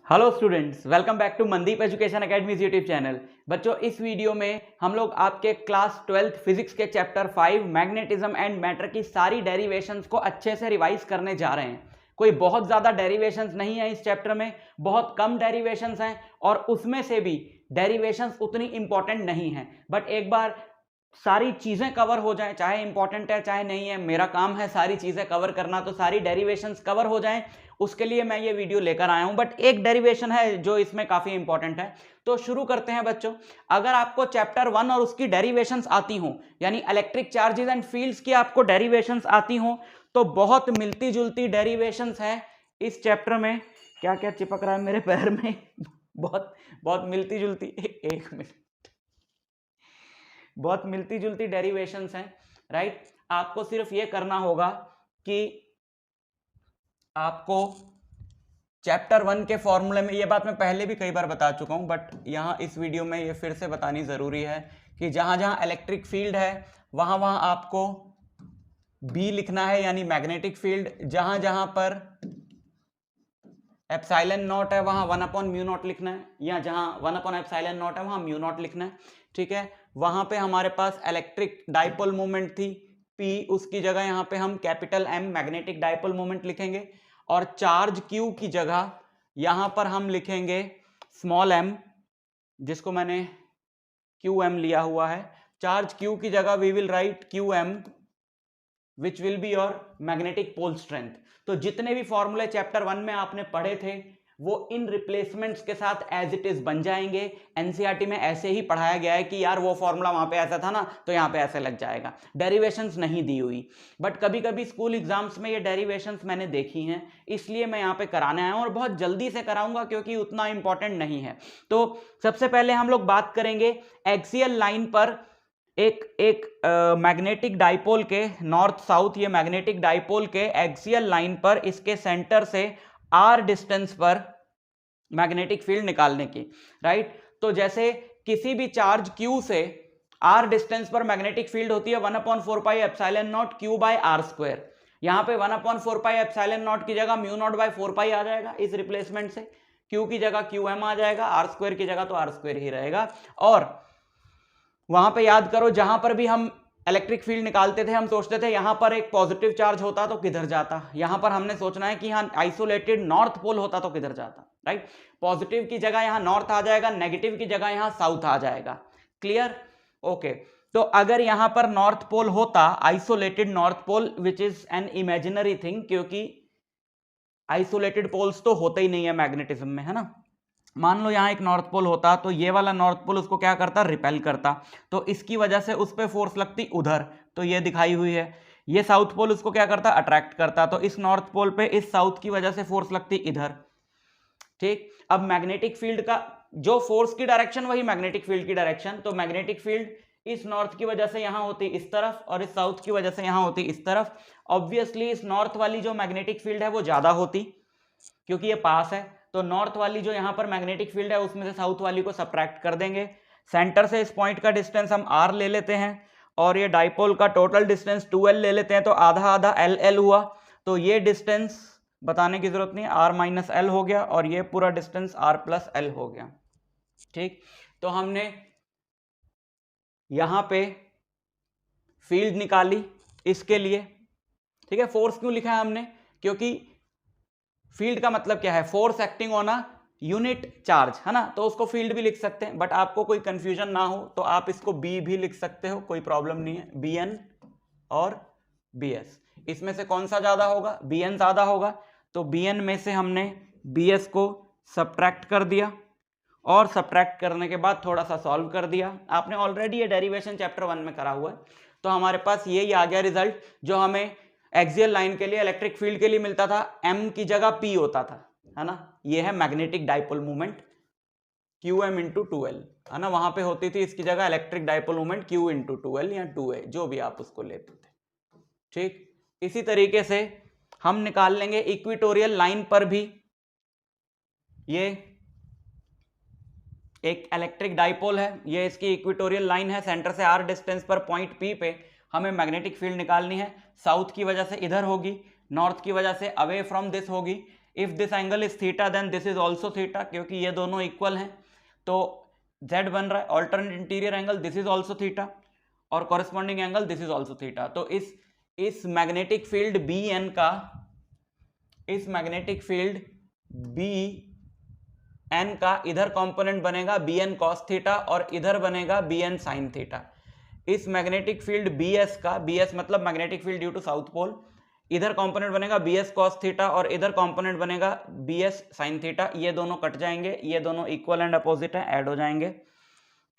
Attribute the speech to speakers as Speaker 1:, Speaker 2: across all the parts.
Speaker 1: Hello students, welcome back to Mandeep education academy's YouTube channel. बच्चों, इस video में हम लोग आपके क्लास 12th फिजिक्स के चैप्टर 5 मैग्नेटिज्म एंड मैटर की सारी डेरिवेशंस को अच्छे से रिवाइज करने जा रहे हैं। कोई बहुत ज़्यादा डेरिवेशंस नहीं है इस चैप्टर में, बहुत कम डेरिवेशंस हैं और उसमें से भी डेरिवेशंस उतनी इंपॉर्टेंट नहीं है। बट एक बार सारी चीज़ें कवर हो जाएं, चाहे इंपॉर्टेंट है चाहे नहीं है, मेरा काम है सारी चीज़ें कवर करना, तो सारी डेरिवेशंस कवर हो जाएं उसके लिए मैं ये वीडियो लेकर आया हूं। बट एक डेरिवेशन है जो इसमें काफ़ी इंपॉर्टेंट है, तो शुरू करते हैं बच्चों। अगर आपको चैप्टर 1 और उसकी डेरिवेशंस आती हों, यानी इलेक्ट्रिक चार्जेस एंड फील्ड्स की आपको डेरिवेशंस आती हों, तो बहुत मिलती जुलती डेरिवेशंस है इस चैप्टर में। क्या क्या चिपक रहा है मेरे पैर में बहुत बहुत मिलती जुलती, एक मिनट, बहुत मिलती जुलती डेरिवेशंस हैं, राइट। आपको सिर्फ ये करना होगा कि आपको चैप्टर 1 के फॉर्मूले में, ये बात मैं पहले भी कई बार बता चुका हूं बट यहां इस वीडियो में ये फिर से बतानी जरूरी है कि जहां जहां इलेक्ट्रिक फील्ड है वहां वहां आपको B लिखना है, यानी मैग्नेटिक फील्ड। जहां जहां पर एप्सिलॉन नॉट है वहां 1/μ0 लिखना है, या जहां 1/ε0 है वहां μ0 लिखना है, ठीक है। वहां पे हमारे पास इलेक्ट्रिक डाइपोल मोमेंट थी P, उसकी जगह यहां पे हम capital M magnetic dipole moment लिखेंगे, और चार्ज Q की जगह यहां पर हम लिखेंगे स्मॉल m, जिसको मैंने QM लिया हुआ है। चार्ज Q की जगह we will write QM which will be your magnetic pole strength. तो जितने भी फॉर्मूले चैप्टर 1 में आपने पढ़े थे वो इन रिप्लेसमेंट्स के साथ एज इट इज बन जाएंगे। एनसीईआरटी में ऐसे ही पढ़ाया गया है कि यार वो फॉर्मूला वहां पे ऐसा था ना, तो यहाँ पे ऐसे लग जाएगा। डेरिवेशंस नहीं दी हुई, बट कभी कभी स्कूल एग्जाम्स में ये डेरिवेशंस मैंने देखी हैं, इसलिए मैं यहाँ पे कराने आया हूँ और बहुत जल्दी से कराऊंगा क्योंकि उतना इंपॉर्टेंट नहीं है। तो सबसे पहले हम लोग बात करेंगे एक्सियल लाइन पर एक मैग्नेटिक डाइपोल के नॉर्थ साउथ, ये मैग्नेटिक डाइपोल के एक्सियल लाइन पर इसके सेंटर से r डिस्टेंस पर मैग्नेटिक फील्ड निकालने की, राइट। तो जैसे किसी भी चार्ज q से r डिस्टेंस पर मैग्नेटिक फील्ड होती है 1/4πε0 q/r²। यहां पे 1/4πε0 की जगह μ0/4π आ जाएगा इस रिप्लेसमेंट से, q की जगह qm आ जाएगा, r² की जगह तो r² ही रहेगा। और वहां पे याद करो, जहां पर भी हम इलेक्ट्रिक फील्ड निकालते थे हम सोचते थे यहां पर एक पॉजिटिव चार्ज होता तो किधर जाता। यहां पर हमने सोचना है कि यहां आइसोलेटेड नॉर्थ पोल होता तो किधर जाता, राइट। पॉजिटिव की जगह यहां नॉर्थ आ जाएगा, नेगेटिव की जगह यहां साउथ आ जाएगा। क्लियर? ओके। तो अगर यहां पर नॉर्थ पोल होता, isolated north pole, which is an imaginary thing, क्योंकि आइसोलेटेड पोल्स तो होते ही नहीं है मैग्नेटिज्म में, है ना। मान लो यहाँ एक नॉर्थ पोल होता तो ये वाला नॉर्थ पोल उसको क्या करता, रिपेल करता, तो इसकी वजह से उस पर फोर्स लगती उधर, तो ये दिखाई हुई है। ये साउथ पोल उसको क्या करता, अट्रैक्ट करता, तो इस नॉर्थ पोल पे इस साउथ की वजह से फोर्स लगती इधर, ठीक। अब मैग्नेटिक फील्ड का जो फोर्स की डायरेक्शन वही मैग्नेटिक फील्ड की डायरेक्शन, तो मैग्नेटिक फील्ड इस नॉर्थ की वजह से यहां होती इस तरफ और इस साउथ की वजह से यहां होती इस तरफ। ऑब्वियसली इस नॉर्थ वाली जो मैग्नेटिक फील्ड है वो ज्यादा होती क्योंकि ये पास है, तो नॉर्थ वाली जो यहां पर मैग्नेटिक फील्ड है उसमें से साउथ वाली को सब्ट्रैक्ट कर देंगे। सेंटर से इस पॉइंट का डिस्टेंस हम r ले लेते हैं और ये डाइपोल का टोटल डिस्टेंस 2l ले लेते हैं, तो आधा आधा l हुआ। तो ये डिस्टेंस बताने की जरूरत नहीं, r - l हो गया, और ये पूरा डिस्टेंस r + l हो गया, ठीक। तो हमने यहां पे फील्ड निकाली इसके लिए, ठीक है। फोर्स क्यों लिखा है हमने, क्योंकि फील्ड का मतलब क्या है, force acting on a unit charge, है ना। तो उसको फील्ड भी लिख सकते हैं, बट आपको कोई कंफ्यूजन ना हो तो आप इसको बी भी लिख सकते हो, कोई प्रॉब्लम नहीं है। bn और bs, इसमें से कौन सा ज्यादा होगा, bn ज्यादा होगा, तो bn में से हमने bs को सब्ट्रैक्ट कर दिया, और सब्ट्रैक्ट करने के बाद थोड़ा सा सॉल्व कर दिया। आपने ऑलरेडी ये डेरिवेशन चैप्टर 1 में करा हुआ है, तो हमारे पास ये आ गया रिजल्ट जो हमें एक्सियल लाइन के लिए इलेक्ट्रिक फील्ड के लिए मिलता था। m की जगह p होता था, है ना। ये है magnetic dipole movement qm × 2l, है ना। वहां पे होती थी इसकी जगह electric dipole movement q × 2l या 2a, जो भी आप उसको लेते थे, ठीक। इसी तरीके से हम निकाल लेंगे इक्वेटोरियल लाइन पर भी। ये एक इलेक्ट्रिक डाइपोल है, ये इसकी इक्वेटोरियल लाइन है, सेंटर से r डिस्टेंस पर पॉइंट p पे हमें मैग्नेटिक फील्ड निकालनी है। साउथ की वजह से इधर होगी, नॉर्थ की वजह से अवे फ्रॉम दिस होगी। If this angle is theta then this is also theta, क्योंकि ये दोनों इक्वल हैं तो z बन रहा है alternate interior angle, this is also theta, और corresponding angle this is also theta. तो इस मैग्नेटिक फील्ड बी एन का, इस मैग्नेटिक फील्ड बी एन का इधर कंपोनेंट बनेगा बी एन कॉस थीटा और इधर बनेगा बी एन साइन थीटा। इस मैग्नेटिक फील्ड बी एस का, बी एस मतलब magnetic field due to south pole, इधर कंपोनेंट बनेगा बी एस कॉस थीटा और इधर कंपोनेंट बनेगा बी एस साइन थीटा। ये दोनों कट जाएंगे, ये दोनों इक्वल एंड अपोजिट है, ऐड हो जाएंगे।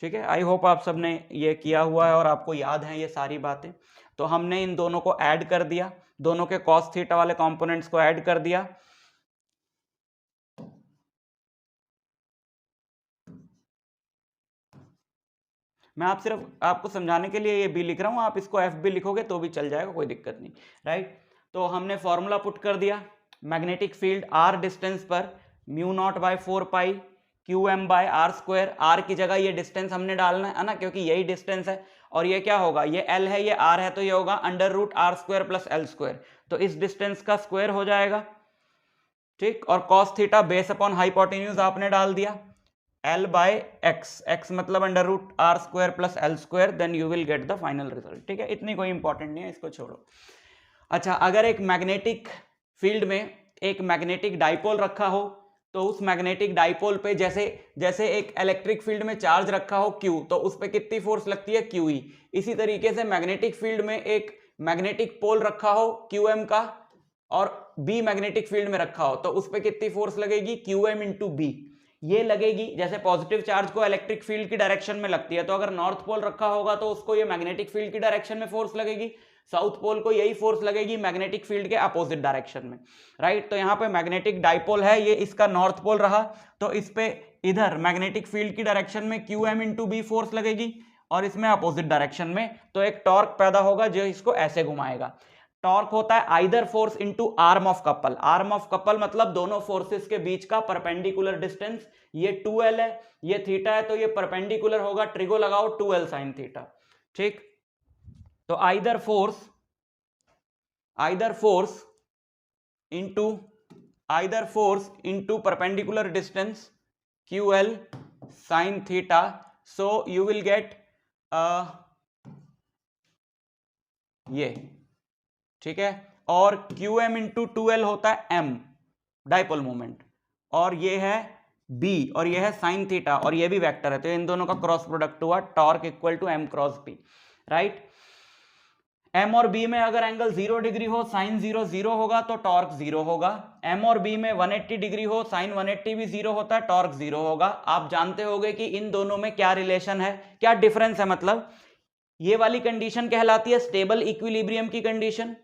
Speaker 1: ठीक है, आई होप आप सबने ये किया हुआ है और आपको याद है ये सारी बातें। तो हमने इन दोनों को ऐड कर दिया, दोनों के कॉस थीटा वाले कंपोनेंट्स को ऐड कर दिया। मैं आप सिर्फ आपको समझाने के लिए ये बी लिख रहा हूं, आप इसको एफ भी लिखोगे तो भी चल जाएगा, कोई दिक्कत नहीं, राइट। तो हमने फॉर्मूला पुट कर दिया, मैग्नेटिक फील्ड आर डिस्टेंस पर mu naught by 4 pi Q M by R square, R की जगह ये डिस्टेंस हमने डालना है ना, क्योंकि यही डिस्टेंस है, और ये क्या होगा, ये एल है ये आर है, तो ये होगा under root R square plus L square, तो इस डिस्टेंस का स्क्वायर हो जाएगा। ठीक, और cos theta base upon hypotenuse आपने डाल दिया, L बाय एक्स, एक्स मतलब under root R square plus L square, then you will get the final result. ठीक है, इतनी कोई इंपॉर्टेंट नहीं है, इसको छोड़ो। अच्छा, अगर एक मैग्नेटिक फील्ड में एक मैग्नेटिक डाइपोल रखा हो, तो उस मैग्नेटिक डाइपोल पे जैसे एक इलेक्ट्रिक फील्ड में चार्ज रखा हो Q, तो उस पर कितनी फोर्स लगती है QE। इसी तरीके से मैग्नेटिक फील्ड में एक मैग्नेटिक पोल रखा हो QM का और B मैग्नेटिक फील्ड में रखा हो, तो उस पर कितनी फोर्स लगेगी, QM इंटू B। ये लगेगी जैसे पॉजिटिव चार्ज को इलेक्ट्रिक फील्ड की डायरेक्शन में लगती है, तो अगर नॉर्थ पोल रखा होगा तो उसको ये मैग्नेटिक फील्ड की डायरेक्शन में फोर्स लगेगी, साउथ पोल को यही फोर्स लगेगी मैग्नेटिक फील्ड के अपोजिट डायरेक्शन में, राइट। तो यहाँ पे मैग्नेटिक डाइपोल है, ये इसका नॉर्थ पोल रहा, तो इस पे इधर मैग्नेटिक फील्ड की डायरेक्शन में QM इंटू B फोर्स लगेगी और इसमें अपोजिट डायरेक्शन में, तो एक टॉर्क पैदा होगा जो इसको ऐसे घुमाएगा। टॉर्क होता है either force into arm of couple, arm of couple मतलब दोनों फोर्सेस के बीच का परपेंडिकुलर डिस्टेंस, ये 2L है, ये थीटा है, तो ये परपेंडिकुलर होगा, ट्रिगो लगाओ 2L साइन थीटा। ठीक, तो either force into perpendicular distance QL sine theta, so you will gate ये, ठीक है, और QM इंटू 2L होता है M डाइपोल मोमेंट, और ये है B और ये है साइन थीटा, और ये भी वेक्टर है, तो इन दोनों का क्रॉस प्रोडक्ट हुआ torque equal to M cross B, right. M और B में अगर एंगल 0 डिग्री हो, साइन 0 0 होगा तो टॉर्क 0 होगा। M और B में 180 डिग्री हो, साइन 180 भी 0 होता है, टॉर्क 0 होगा। आप जानते होंगे कि इन दोनों में क्या रिलेशन है, क्या डिफरेंस है, मतलब ये वाली कंडीशन कहलाती है स्टेबल इक्विलिब्रियम की कंडीशन,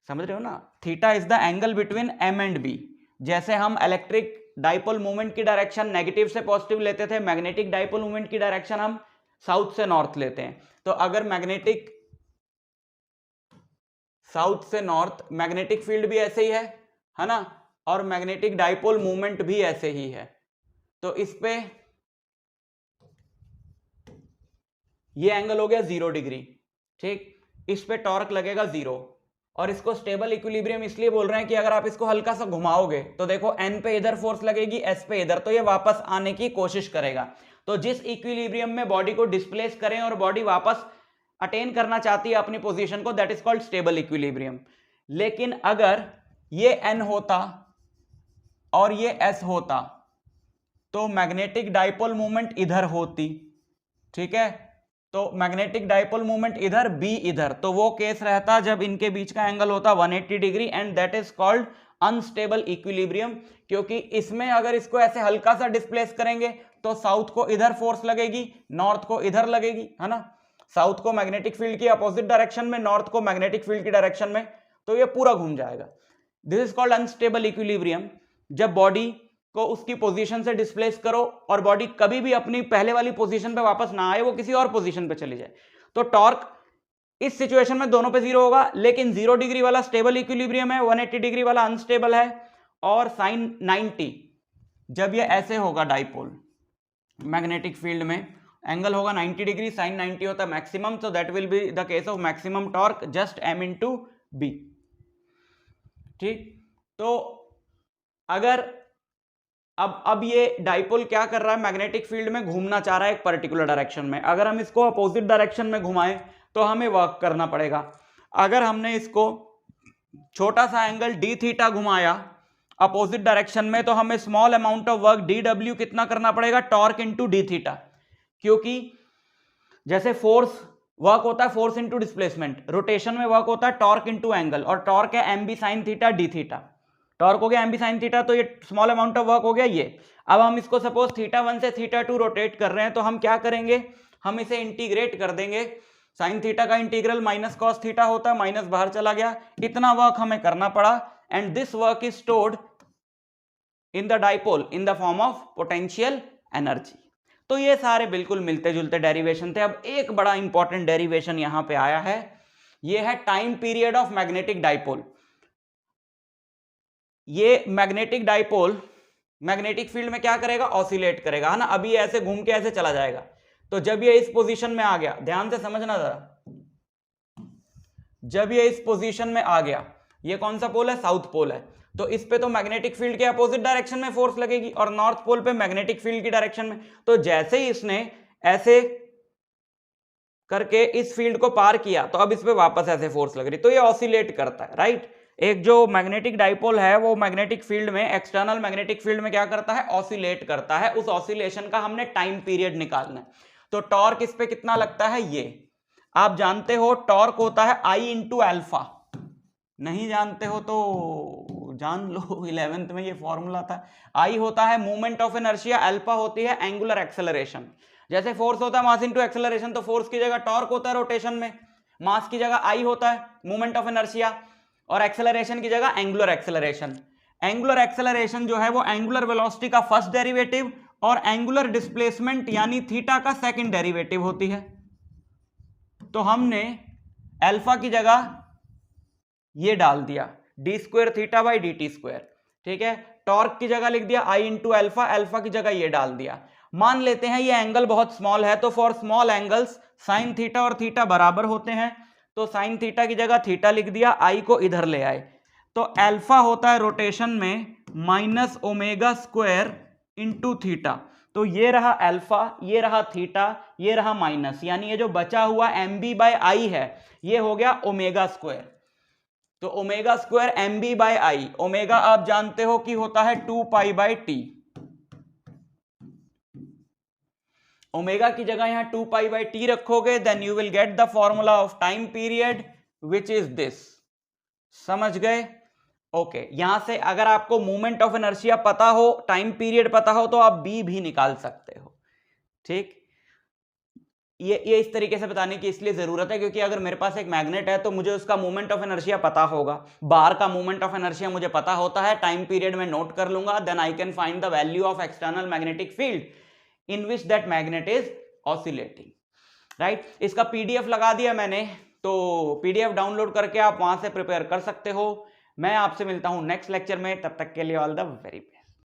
Speaker 1: समझ रहे हो ना। Theta is the angle between M and B। जैसे हम इलेक्ट्रिक डाइपोल मूवमेंट की डायरेक्शन नेगेटिव से पॉजिटिव लेते थे, मैग्नेटिक डाइपोल मूवमेंट की डायरेक्शन हम साउथ से नॉर्थ लेते हैं। तो अगर मैग्नेटिक साउथ से नॉर्थ, मैग्नेटिक फील्ड भी ऐसे ही है ना, और मैग्नेटिक डाइपोल मूवमेंट भी ऐसे ही है, तो इस पे ये एंगल हो गया 0 डिग्री। ठीक, इस पे टॉर्क लगेगा 0, और इसको स्टेबल इक्विलिब्रियम इसलिए बोल रहे हैं कि अगर आप इसको हल्का सा घुमाओगे तो देखो N पे इधर फोर्स लगेगी, S पे इधर, तो ये वापस आने की कोशिश करेगा। तो जिस इक्विलिब्रियम में बॉडी को डिस्प्लेस करें और बॉडी वापस अटेन करना चाहती है अपनी पोजीशन को, that is called stable equilibrium. लेकिन अगर ये N होता और ये S होता तो मैग्नेटिक डाइपोल मूवमेंट इधर होती, ठीक है, तो मैग्नेटिक डाइपोल मूवमेंट इधर, B इधर, तो वो केस रहता जब इनके बीच का एंगल होता 180 degree, and that is called unstable equilibrium. क्योंकि इसमें अगर इसको ऐसे हल्का सा डिस्प्लेस करेंगे तो साउथ को इधर फोर्स लगेगी, नॉर्थ को इधर लगेगी, है ना, साउथ को मैग्नेटिक फील्ड की अपोजिट डायरेक्शन में, नॉर्थ को मैग्नेटिक फील्ड की डायरेक्शन में, तो ये पूरा घूम जाएगा। This is called unstable equilibrium. जब बॉडी को उसकी पोजीशन से डिस्प्लेस करो और बॉडी कभी भी अपनी पहले वाली पोजीशन पे वापस ना आए, वो किसी और पोजीशन पे चली जाए, तो टॉर्क इस सिचुएशन में दोनों पे 0 होगा। लेकिन 0 डिग्री वाला स्टेबल इक्विलिब्रियम है, 180 डिग्री वाला अनस्टेबल है, और साइन 90 जब ये ऐसे होगा डाइपोल मैग्नेटिक फील्ड में, एंगल होगा 90 डिग्री, साइन 90 होता है maximum, so that will be the case of maximum torque just M into B। ठीक, तो अगर अब ये डाइपोल क्या कर रहा है, मैग्नेटिक फील्ड में घूमना चाह रहा है एक पर्टिकुलर डायरेक्शन में। अगर हम इसको अपोजिट डायरेक्शन में घुमाएं तो हमें वर्क करना पड़ेगा। अगर हमने इसको छोटा सा एंगल डी थीटा घुमाया अपोजिट डायरेक्शन में, तो हमें small amount of work D W कितना करना पड़ेगा, टॉर्क इंटू डी थीटा। क्योंकि जैसे फोर्स वर्क होता है फोर्स इंटू डिस्प्लेसमेंट, रोटेशन में वर्क होता है टॉर्क इंटू एंगल, और टॉर्क है M B sine theta D theta. Torque हो गया एम बी साइन थीटा, तो ये स्मॉल अमाउंट ऑफ वर्क हो गया ये। अब हम इसको सपोज थीटा 1 से थीटा 2 रोटेट कर रहे हैं, तो हम क्या करेंगे, हम इसे इंटीग्रेट कर देंगे। साइन थीटा का इंटीग्रल माइनस कॉस थीटा होता है, माइनस बाहर चला गया, इतना वर्क हमें करना पड़ा। And this work is stored in the dipole in the form of potential energy. तो ये सारे बिल्कुल मिलते जुलते डेरिवेशन थे। अब एक बड़ा इंपॉर्टेंट डेरिवेशन यहां पे आया है, ये है time period of magnetic dipole. ये मैग्नेटिक डाइपोल मैग्नेटिक फील्ड में क्या करेगा, ऑसिलेट करेगा, है ना। अभी ऐसे घूम के ऐसे चला जाएगा, तो जब ये इस पोजीशन में आ गया, ध्यान से समझना जरा, जब ये इस पोजीशन में आ गया, ये कौन सा पोल है, साउथ पोल है, तो इस पे तो मैग्नेटिक फील्ड के अपोजिट डायरेक्शन में फोर्स लगेगी, और नॉर्थ पोल पे मैग्नेटिक फील्ड की डायरेक्शन में। तो जैसे ही इसने ऐसे करके इस फील्ड को पार किया, तो अब इस पे वापस ऐसे फोर्स लग रही, तो ये ऑसिलेट करता है, राइट। एक जो मैग्नेटिक डाइपोल है वो मैग्नेटिक फील्ड में, एक्सटर्नल मैग्नेटिक फील्ड में क्या करता है, ऑसिलेट करता है। उस ऑसिलेशन का हमने टाइम पीरियड निकालना है। तो टॉर्क इस पे कितना लगता है, ये आप जानते हो, टॉर्क होता है आई इंटू एल्फा। नहीं जानते हो तो जान लो, 11th में ये फॉर्मूला था। आई होता है मूवमेंट ऑफ इनर्शिया, अल्फा होती है एंगुलर एक्सेलरेशन। जैसे फोर्स होता है मास इंटू एक्सेलरेशन, तो फोर्स की जगह टॉर्क होता है रोटेशन में, मास की जगह आई होता है मूवमेंट ऑफ इनर्शिया, और एक्सेलरेशन की जगह एंगुलर एक्सेलरेशन। एंगुलर एक्सेलरेशन जो है वो एंगुलर वेलोसिटी का फर्स्ट डेरिवेटिव और एंगुलर डिस्प्लेसमेंट यानी थीटा का सेकंड डेरिवेटिव होती है। तो हमने अल्फा की जगह ये डाल दिया D square theta by D T square, ठीक है। टॉर्क की जगह लिख दिया आई इंटू अल्फा, अल्फा की जगह ये डाल दिया। मान लेते हैं ये एंगल बहुत स्मॉल है, तो for small angles sine theta और थीटा बराबर होते हैं, तो साइन थीटा की जगह थीटा लिख दिया, आई को इधर ले आए, तो अल्फा होता है रोटेशन में minus omega square into theta. तो ये रहा अल्फा, ये रहा थीटा, ये रहा माइनस, यानी ये जो बचा हुआ एम बी बाय आई है ये हो गया ओमेगा स्क्वायर। तो omega square M B by I, omega आप जानते हो कि होता है 2 पाई बाय टी। ओमेगा की जगह यहां 2 पाई बाय टी रखोगे, then you will get the formula of time period which is this. समझ गए? ओके, यहां से अगर आपको मूवमेंट ऑफ इनर्शिया पता हो, टाइम पीरियड पता हो, तो आप बी भी निकाल सकते हो, ठीक। ये इस तरीके से बताने की इसलिए जरूरत है क्योंकि अगर मेरे पास एक मैग्नेट है तो मुझे उसका मूवमेंट ऑफ इनर्शिया पता होगा, बाहर का मूवमेंट ऑफ इनर्शिया मुझे पता होता है, टाइम पीरियड में नोट कर लूंगा, then I can find the value of external magnetic field in which that magnet is oscillating, right. इसका पीडीएफ लगा दिया मैंने, तो पीडीएफ डाउनलोड करके आप वहां से प्रिपेयर कर सकते हो। मैं आपसे मिलता हूं नेक्स्ट लेक्चर में, तब तक के लिए ऑल द वेरी बेस्ट।